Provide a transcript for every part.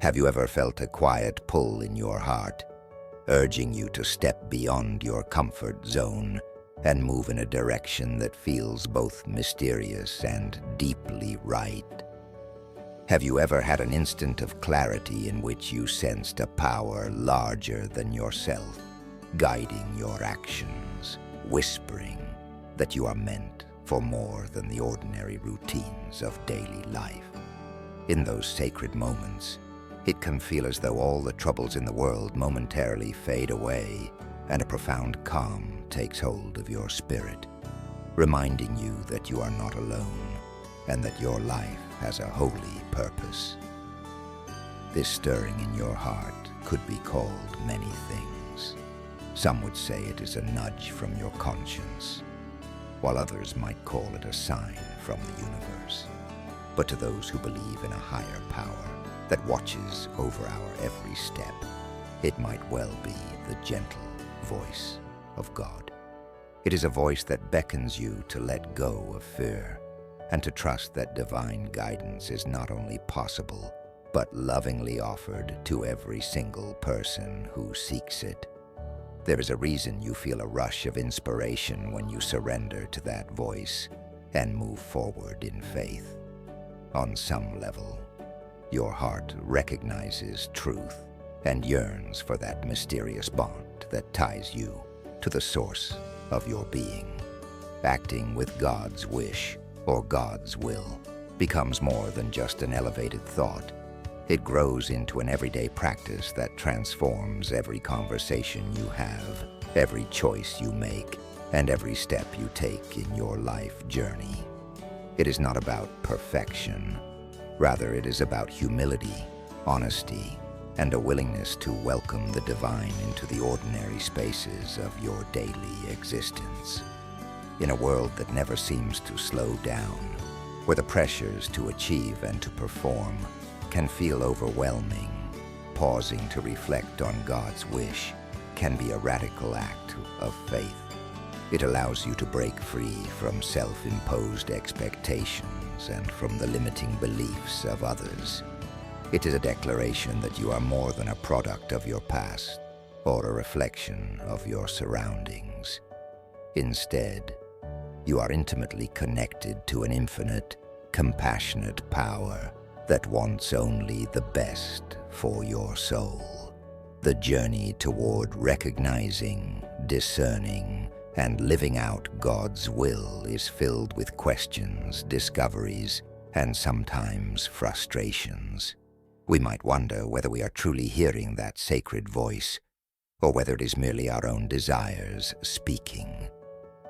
Have you ever felt a quiet pull in your heart, urging you to step beyond your comfort zone and move in a direction that feels both mysterious and deeply right? Have you ever had an instant of clarity in which you sensed a power larger than yourself, guiding your actions, whispering that you are meant for more than the ordinary routines of daily life? In those sacred moments, it can feel as though all the troubles in the world momentarily fade away and a profound calm takes hold of your spirit, reminding you that you are not alone and that your life has a holy purpose. This stirring in your heart could be called many things. Some would say it is a nudge from your conscience, while others might call it a sign from the universe. But to those who believe in a higher power that watches over our every step, it might well be the gentle voice of God. It is a voice that beckons you to let go of fear and to trust that divine guidance is not only possible, but lovingly offered to every single person who seeks it. There is a reason you feel a rush of inspiration when you surrender to that voice and move forward in faith. On some level, your heart recognizes truth and yearns for that mysterious bond that ties you to the source of your being. Acting with God's wish or God's will becomes more than just an elevated thought. It grows into an everyday practice that transforms every conversation you have, every choice you make, and every step you take in your life journey. It is not about perfection. Rather, it is about humility, honesty, and a willingness to welcome the divine into the ordinary spaces of your daily existence. In a world that never seems to slow down, where the pressures to achieve and to perform can feel overwhelming, pausing to reflect on God's wish can be a radical act of faith. It allows you to break free from self-imposed expectations and from the limiting beliefs of others. It is a declaration that you are more than a product of your past or a reflection of your surroundings. Instead, you are intimately connected to an infinite, compassionate power that wants only the best for your soul. The journey toward recognizing, discerning, and living out God's will is filled with questions, discoveries, and sometimes frustrations. We might wonder whether we are truly hearing that sacred voice, or whether it is merely our own desires speaking.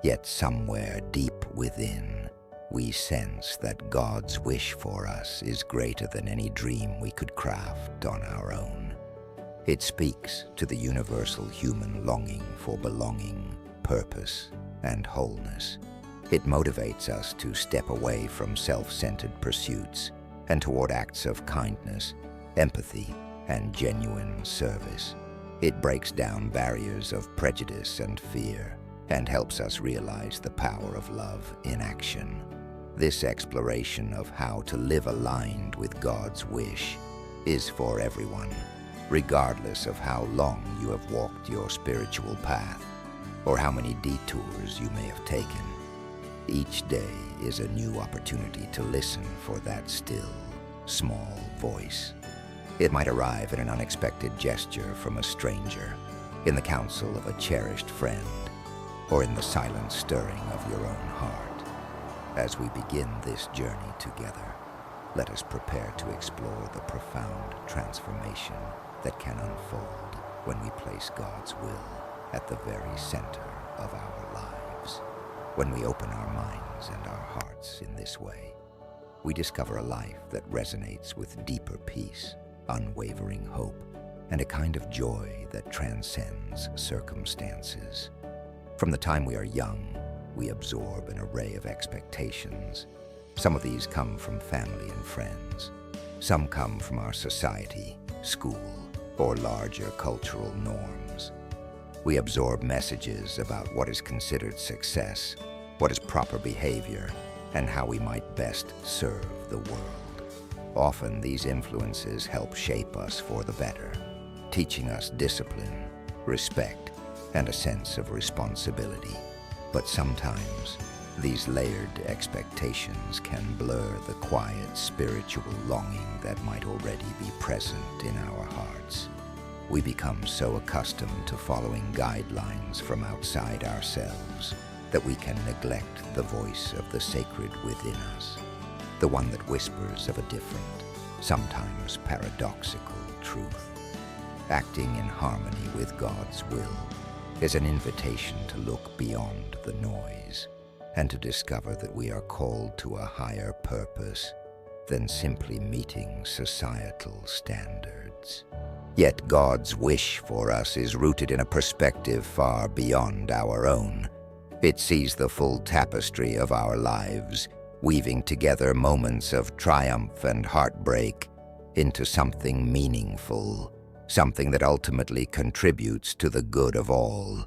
Yet somewhere deep within, we sense that God's wish for us is greater than any dream we could craft on our own. It speaks to the universal human longing for belonging, purpose, and wholeness. It motivates us to step away from self-centered pursuits and toward acts of kindness, empathy, and genuine service. It breaks down barriers of prejudice and fear and helps us realize the power of love in action. This exploration of how to live aligned with God's wish is for everyone, regardless of how long you have walked your spiritual path or how many detours you may have taken. Each day is a new opportunity to listen for that still, small voice. It might arrive in an unexpected gesture from a stranger, in the counsel of a cherished friend, or in the silent stirring of your own heart. As we begin this journey together, let us prepare to explore the profound transformation that can unfold when we place God's will at the very center of our lives. When we open our minds and our hearts in this way, we discover a life that resonates with deeper peace, unwavering hope, and a kind of joy that transcends circumstances. From the time we are young, we absorb an array of expectations. Some of these come from family and friends. Some come from our society, school, or larger cultural norms. We absorb messages about what is considered success, what is proper behavior, and how we might best serve the world. Often these influences help shape us for the better, teaching us discipline, respect, and a sense of responsibility. But sometimes, these layered expectations can blur the quiet spiritual longing that might already be present in our hearts. We become so accustomed to following guidelines from outside ourselves that we can neglect the voice of the sacred within us, the one that whispers of a different, sometimes paradoxical truth. Acting in harmony with God's will is an invitation to look beyond the noise and to discover that we are called to a higher purpose than simply meeting societal standards. Yet God's wish for us is rooted in a perspective far beyond our own. It sees the full tapestry of our lives, weaving together moments of triumph and heartbreak into something meaningful, something that ultimately contributes to the good of all.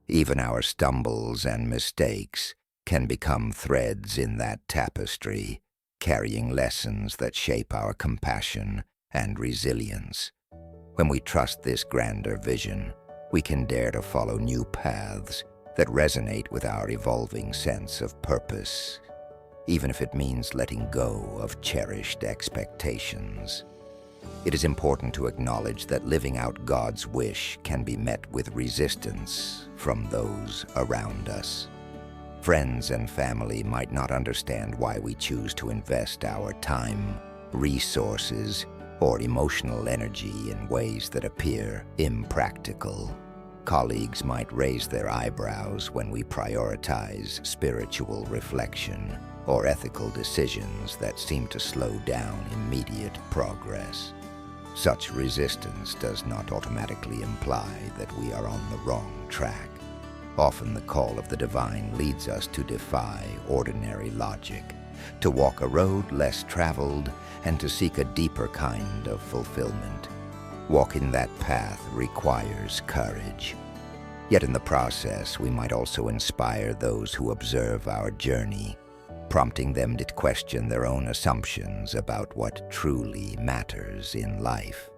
Even our stumbles and mistakes can become threads in that tapestry, carrying lessons that shape our compassion and resilience. When we trust this grander vision, we can dare to follow new paths that resonate with our evolving sense of purpose, even if it means letting go of cherished expectations. It is important to acknowledge that living out God's wish can be met with resistance from those around us. Friends and family might not understand why we choose to invest our time, resources, or emotional energy in ways that appear impractical. Colleagues might raise their eyebrows when we prioritize spiritual reflection or ethical decisions that seem to slow down immediate progress. Such resistance does not automatically imply that we are on the wrong track. Often the call of the divine leads us to defy ordinary logic, to walk a road less traveled, and to seek a deeper kind of fulfillment. Walking that path requires courage. Yet in the process, we might also inspire those who observe our journey, prompting them to question their own assumptions about what truly matters in life.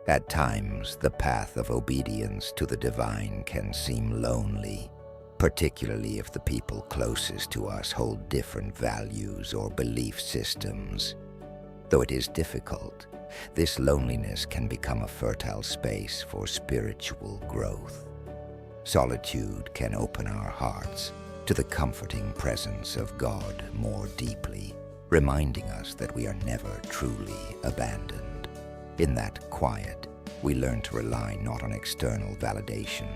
At times, the path of obedience to the divine can seem lonely, particularly if the people closest to us hold different values or belief systems. Though it is difficult, this loneliness can become a fertile space for spiritual growth. Solitude can open our hearts to the comforting presence of God more deeply, reminding us that we are never truly abandoned. In that quiet, we learn to rely not on external validation,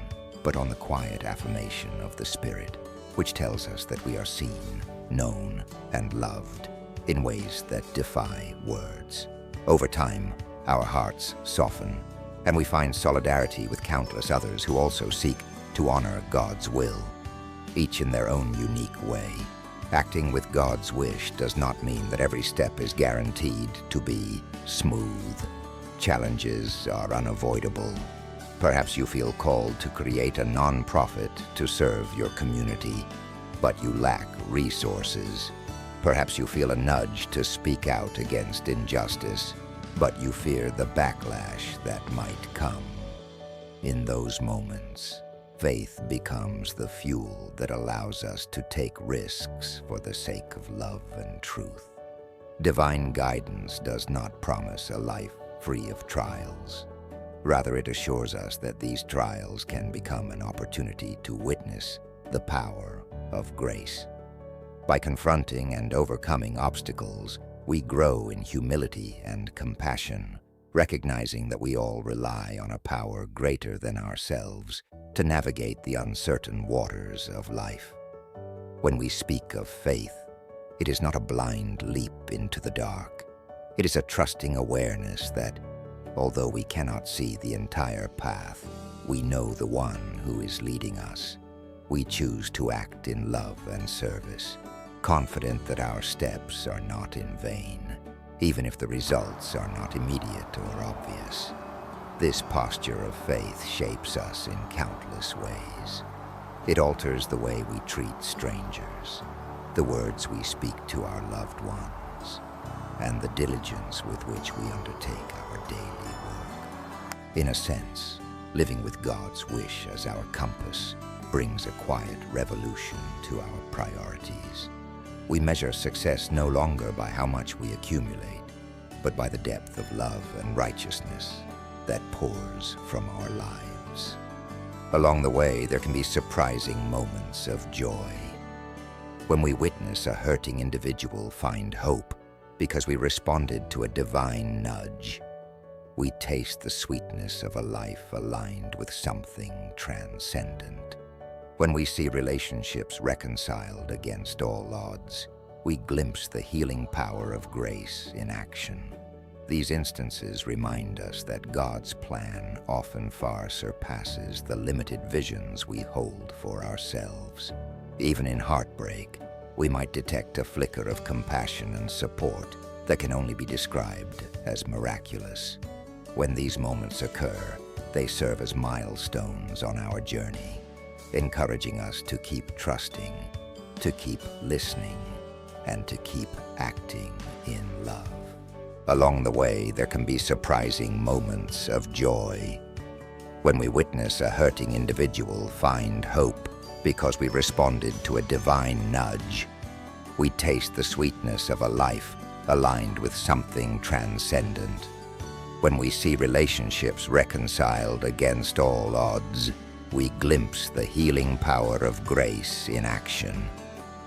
but on the quiet affirmation of the Spirit, which tells us that we are seen, known, and loved in ways that defy words. Over time, our hearts soften, and we find solidarity with countless others who also seek to honor God's will, each in their own unique way. Acting with God's wish does not mean that every step is guaranteed to be smooth. Challenges are unavoidable. Perhaps you feel called to create a non-profit to serve your community, but you lack resources. Perhaps you feel a nudge to speak out against injustice, but you fear the backlash that might come. In those moments, faith becomes the fuel that allows us to take risks for the sake of love and truth. Divine guidance does not promise a life free of trials. Rather, it assures us that these trials can become an opportunity to witness the power of grace. By confronting and overcoming obstacles, we grow in humility and compassion, recognizing that we all rely on a power greater than ourselves to navigate the uncertain waters of life. When we speak of faith, it is not a blind leap into the dark. It is a trusting awareness that, although we cannot see the entire path, we know the one who is leading us. We choose to act in love and service, confident that our steps are not in vain, even if the results are not immediate or obvious. This posture of faith shapes us in countless ways. It alters the way we treat strangers, the words we speak to our loved ones, and the diligence with which we undertake our daily work. In a sense, living with God's wish as our compass brings a quiet revolution to our priorities. We measure success no longer by how much we accumulate, but by the depth of love and righteousness that pours from our lives. Along the way, there can be surprising moments of joy. When we witness a hurting individual find hope because we responded to a divine nudge, we taste the sweetness of a life aligned with something transcendent. When we see relationships reconciled against all odds, we glimpse the healing power of grace in action. These instances remind us that God's plan often far surpasses the limited visions we hold for ourselves. Even in heartbreak, we might detect a flicker of compassion and support that can only be described as miraculous. When these moments occur, they serve as milestones on our journey, encouraging us to keep trusting, to keep listening, and to keep acting in love. Along the way, there can be surprising moments of joy. When we witness a hurting individual find hope because we responded to a divine nudge, we taste the sweetness of a life aligned with something transcendent. When we see relationships reconciled against all odds, we glimpse the healing power of grace in action.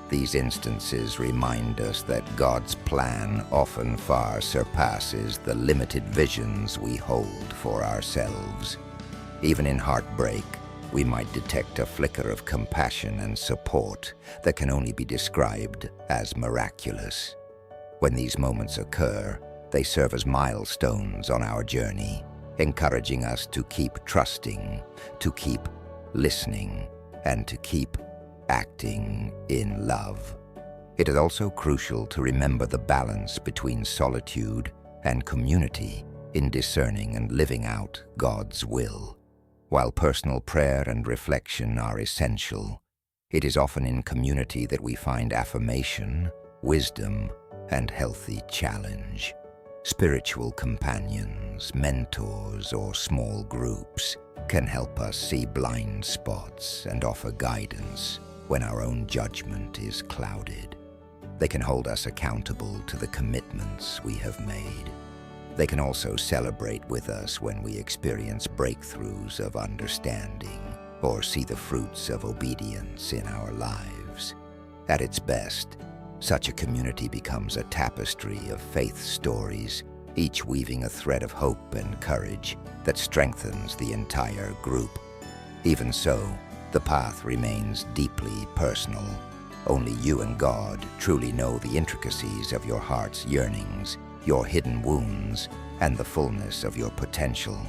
These instances remind us that God's plan often far surpasses the limited visions we hold for ourselves. Even in heartbreak, we might detect a flicker of compassion and support that can only be described as miraculous. When these moments occur, they serve as milestones on our journey, encouraging us to keep trusting, to keep listening, and to keep acting in love. It is also crucial to remember the balance between solitude and community in discerning and living out God's will. While personal prayer and reflection are essential, it is often in community that we find affirmation, wisdom, and healthy challenge. Spiritual companions, mentors, or small groups can help us see blind spots and offer guidance when our own judgment is clouded. They can hold us accountable to the commitments we have made. They can also celebrate with us when we experience breakthroughs of understanding or see the fruits of obedience in our lives. At its best, such a community becomes a tapestry of faith stories, each weaving a thread of hope and courage that strengthens the entire group. Even so, the path remains deeply personal. Only you and God truly know the intricacies of your heart's yearnings, your hidden wounds, and the fullness of your potential.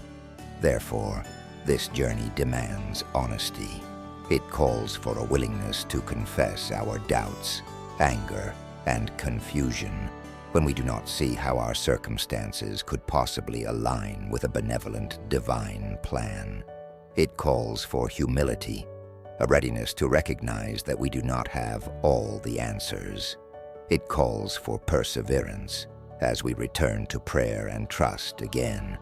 Therefore, this journey demands honesty. It calls for a willingness to confess our doubts, anger, and confusion when we do not see how our circumstances could possibly align with a benevolent divine plan. It calls for humility, a readiness to recognize that we do not have all the answers. It calls for perseverance as we return to prayer and trust again,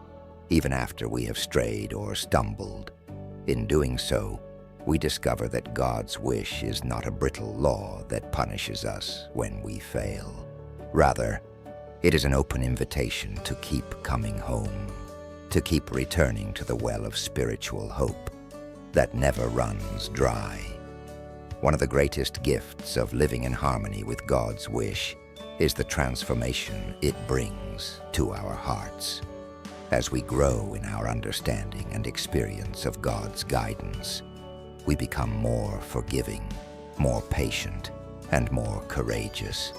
even after we have strayed or stumbled. In doing so, we discover that God's wish is not a brittle law that punishes us when we fail. Rather, it is an open invitation to keep coming home, to keep returning to the well of spiritual hope that never runs dry. One of the greatest gifts of living in harmony with God's wish is the transformation it brings to our hearts. As we grow in our understanding and experience of God's guidance, we become more forgiving, more patient, and more courageous.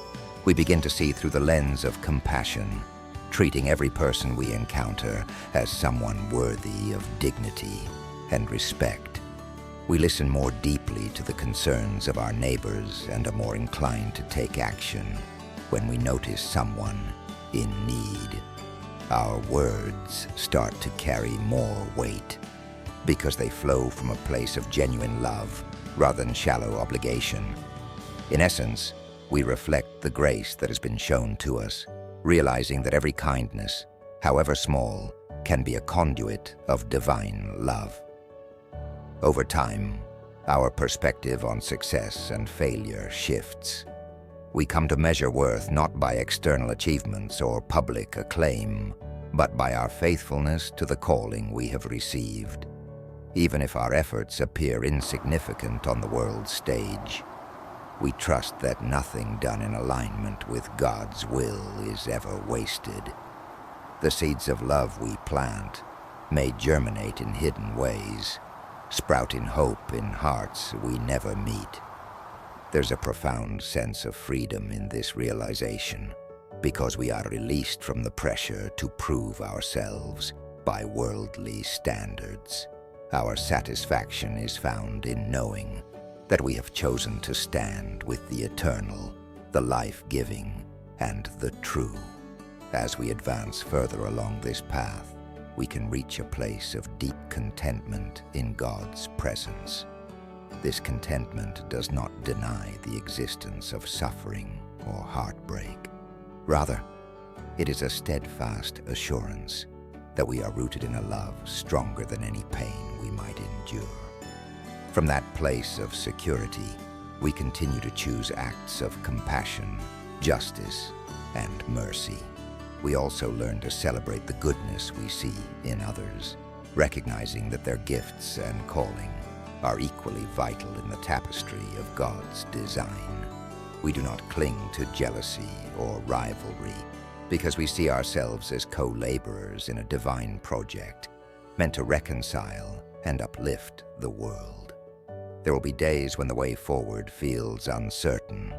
We begin to see through the lens of compassion, treating every person we encounter as someone worthy of dignity and respect. We listen more deeply to the concerns of our neighbors and are more inclined to take action when we notice someone in need. Our words start to carry more weight because they flow from a place of genuine love rather than shallow obligation. In essence, we reflect the grace that has been shown to us, realizing that every kindness, however small, can be a conduit of divine love. Over time, our perspective on success and failure shifts. We come to measure worth not by external achievements or public acclaim, but by our faithfulness to the calling we have received. Even if our efforts appear insignificant on the world's stage, we trust that nothing done in alignment with God's will is ever wasted. The seeds of love we plant may germinate in hidden ways, sprouting hope in hearts we never meet. There's a profound sense of freedom in this realization, because we are released from the pressure to prove ourselves by worldly standards. Our satisfaction is found in knowing that we have chosen to stand with the eternal, the life-giving, and the true. As we advance further along this path, we can reach a place of deep contentment in God's presence. This contentment does not deny the existence of suffering or heartbreak. Rather, it is a steadfast assurance that we are rooted in a love stronger than any pain we might endure. From that place of security, we continue to choose acts of compassion, justice, and mercy. We also learn to celebrate the goodness we see in others, recognizing that their gifts and calling are equally vital in the tapestry of God's design. We do not cling to jealousy or rivalry, because we see ourselves as co-laborers in a divine project, meant to reconcile and uplift the world. There will be days when the way forward feels uncertain.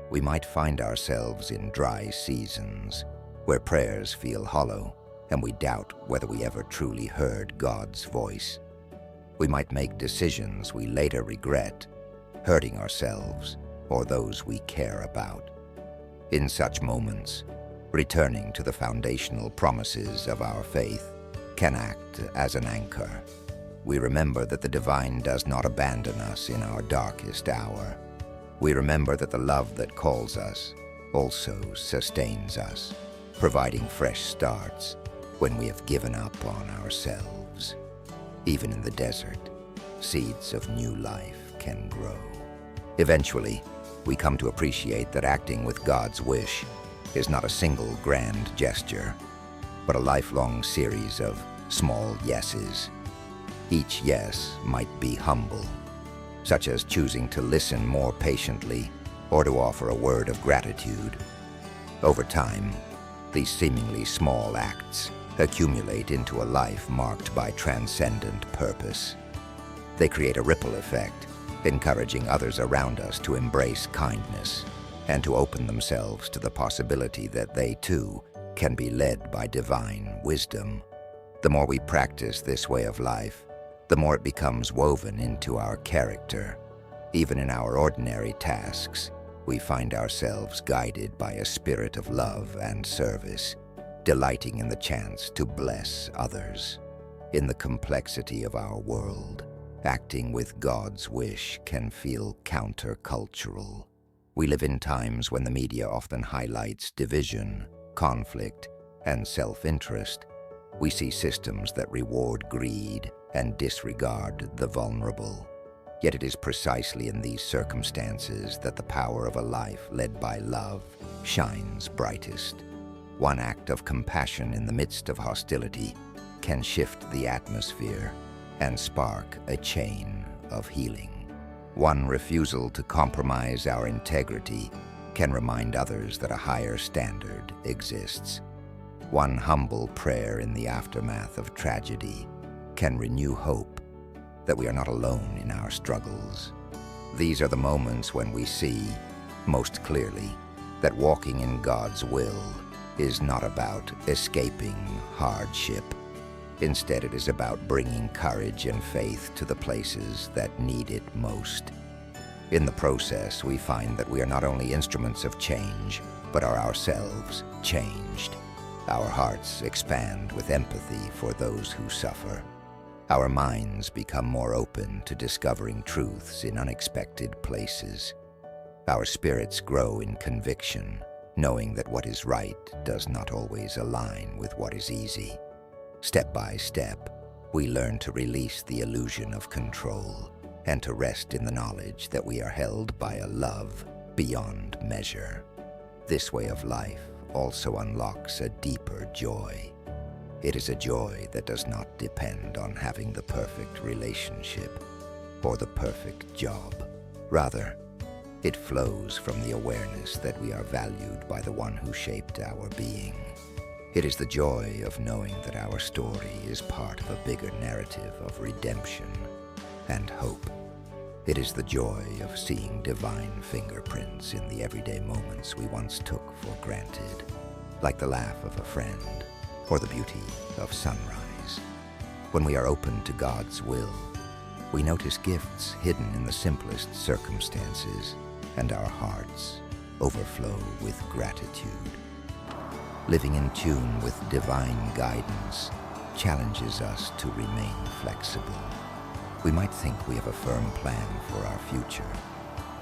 We might find ourselves in dry seasons, where prayers feel hollow and we doubt whether we ever truly heard God's voice. We might make decisions we later regret, hurting ourselves or those we care about. In such moments, returning to the foundational promises of our faith can act as an anchor. We remember that the divine does not abandon us in our darkest hour. We remember that the love that calls us also sustains us, providing fresh starts when we have given up on ourselves. Even in the desert, seeds of new life can grow. Eventually, we come to appreciate that acting with God's wish is not a single grand gesture, but a lifelong series of small yeses. Each yes might be humble, such as choosing to listen more patiently or to offer a word of gratitude. Over time, these seemingly small acts accumulate into a life marked by transcendent purpose. They create a ripple effect, encouraging others around us to embrace kindness and to open themselves to the possibility that they too can be led by divine wisdom. The more we practice this way of life, the more it becomes woven into our character. Even in our ordinary tasks, we find ourselves guided by a spirit of love and service, delighting in the chance to bless others. In the complexity of our world, acting with God's wish can feel countercultural. We live in times when the media often highlights division, conflict, and self-interest. We see systems that reward greed and disregard the vulnerable. Yet it is precisely in these circumstances that the power of a life led by love shines brightest. One act of compassion in the midst of hostility can shift the atmosphere and spark a chain of healing. One refusal to compromise our integrity can remind others that a higher standard exists. One humble prayer in the aftermath of tragedy can renew hope that we are not alone in our struggles. These are the moments when we see, most clearly, that walking in God's will is not about escaping hardship. Instead, it is about bringing courage and faith to the places that need it most. In the process, we find that we are not only instruments of change, but are ourselves changed. Our hearts expand with empathy for those who suffer. Our minds become more open to discovering truths in unexpected places. Our spirits grow in conviction, knowing that what is right does not always align with what is easy. Step by step, we learn to release the illusion of control and to rest in the knowledge that we are held by a love beyond measure. This way of life also unlocks a deeper joy. It is a joy that does not depend on having the perfect relationship or the perfect job. Rather, it flows from the awareness that we are valued by the one who shaped our being. It is the joy of knowing that our story is part of a bigger narrative of redemption and hope. It is the joy of seeing divine fingerprints in the everyday moments we once took for granted, like the laugh of a friend or the beauty of sunrise. When we are open to God's will, we notice gifts hidden in the simplest circumstances, and our hearts overflow with gratitude. Living in tune with divine guidance challenges us to remain flexible. We might think we have a firm plan for our future,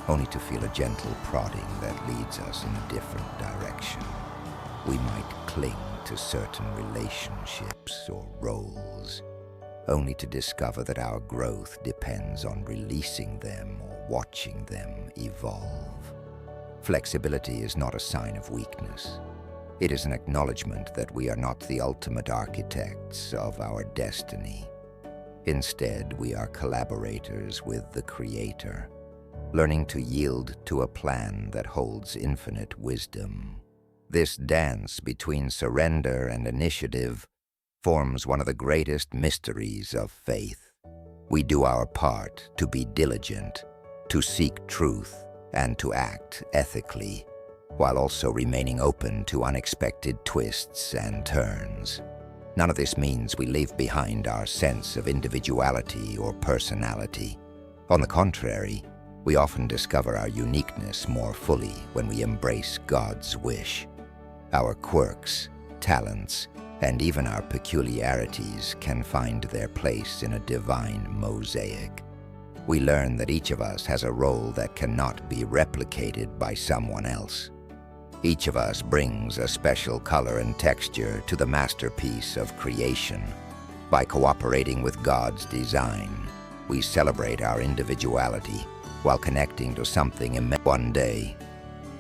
only to feel a gentle prodding that leads us in a different direction. We might cling to certain relationships or roles, only to discover that our growth depends on releasing them or watching them evolve. Flexibility is not a sign of weakness. It is an acknowledgement that we are not the ultimate architects of our destiny. Instead, we are collaborators with the Creator, learning to yield to a plan that holds infinite wisdom. This dance between surrender and initiative forms one of the greatest mysteries of faith. We do our part to be diligent, to seek truth, and to act ethically, while also remaining open to unexpected twists and turns. None of this means we leave behind our sense of individuality or personality. On the contrary, we often discover our uniqueness more fully when we embrace God's wish. Our quirks, talents, and even our peculiarities can find their place in a divine mosaic. We learn that each of us has a role that cannot be replicated by someone else. Each of us brings a special color and texture to the masterpiece of creation. By cooperating with God's design, we celebrate our individuality while connecting to something immense. One day,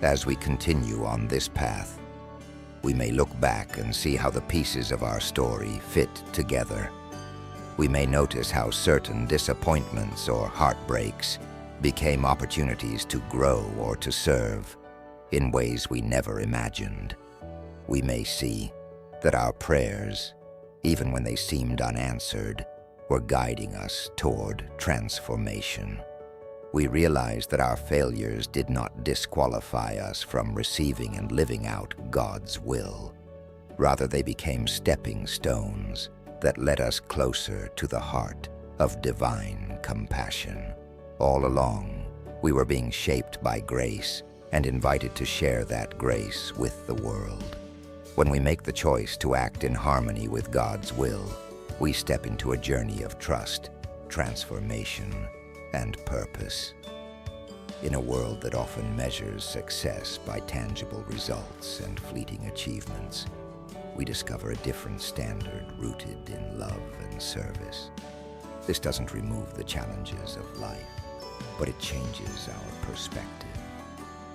as we continue on this path, we may look back and see how the pieces of our story fit together. We may notice how certain disappointments or heartbreaks became opportunities to grow or to serve in ways we never imagined. We may see that our prayers, even when they seemed unanswered, were guiding us toward transformation. We realize that our failures did not disqualify us from receiving and living out God's will. Rather, they became stepping stones that led us closer to the heart of divine compassion. All along, we were being shaped by grace and invited to share that grace with the world. When we make the choice to act in harmony with God's will, we step into a journey of trust, transformation, and purpose. In a world that often measures success by tangible results and fleeting achievements, we discover a different standard rooted in love and service. This doesn't remove the challenges of life, but it changes our perspective,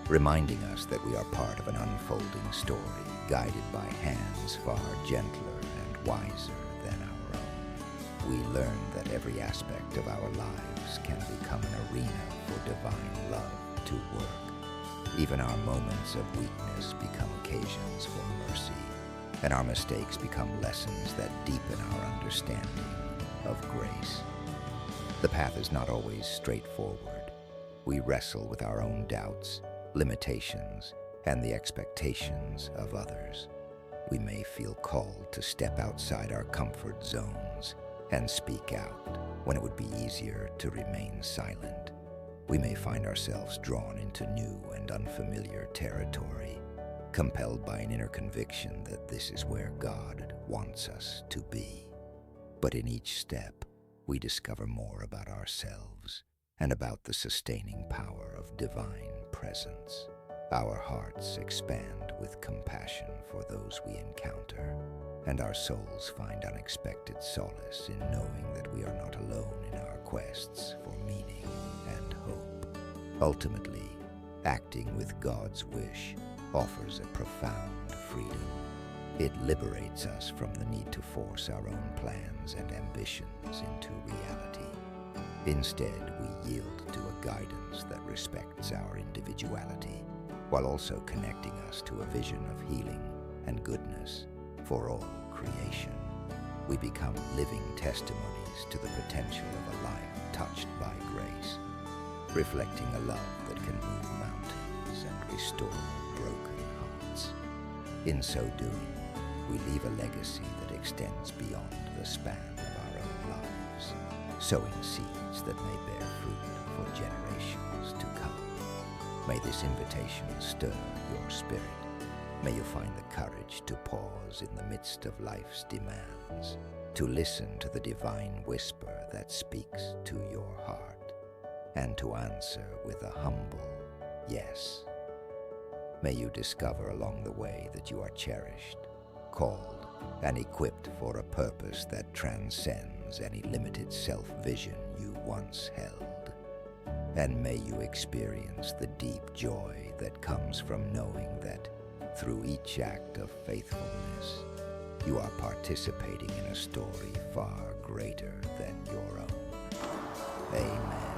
reminding us that we are part of an unfolding story guided by hands far gentler and wiser than our own. We learn that every aspect of our lives can become an arena for divine love to work. Even our moments of weakness become occasions for mercy, and our mistakes become lessons that deepen our understanding of grace. The path is not always straightforward. We wrestle with our own doubts, limitations, and the expectations of others. We may feel called to step outside our comfort zones and speak out when it would be easier to remain silent. We may find ourselves drawn into new and unfamiliar territory, compelled by an inner conviction that this is where God wants us to be. But in each step, we discover more about ourselves and about the sustaining power of divine presence. Our hearts expand with compassion for those we encounter, and our souls find unexpected solace in knowing that we are not alone in our quests for meaning and hope. Ultimately, acting with God's wish offers a profound freedom. It liberates us from the need to force our own plans and ambitions into reality. Instead, we yield to a guidance that respects our individuality, while also connecting us to a vision of healing and goodness for all creation. We become living testimonies to the potential of a life touched by grace, reflecting a love that can move mountains and restore broken hearts. In so doing, we leave a legacy that extends beyond the span of our own lives, sowing seeds that may bear fruit for generations to come. May this invitation stir your spirit. May you find the courage to pause in the midst of life's demands, to listen to the divine whisper that speaks to your heart, and to answer with a humble yes. May you discover along the way that you are cherished, called, and equipped for a purpose that transcends any limited self-vision you once held. And may you experience the deep joy that comes from knowing that through each act of faithfulness, you are participating in a story far greater than your own. Amen.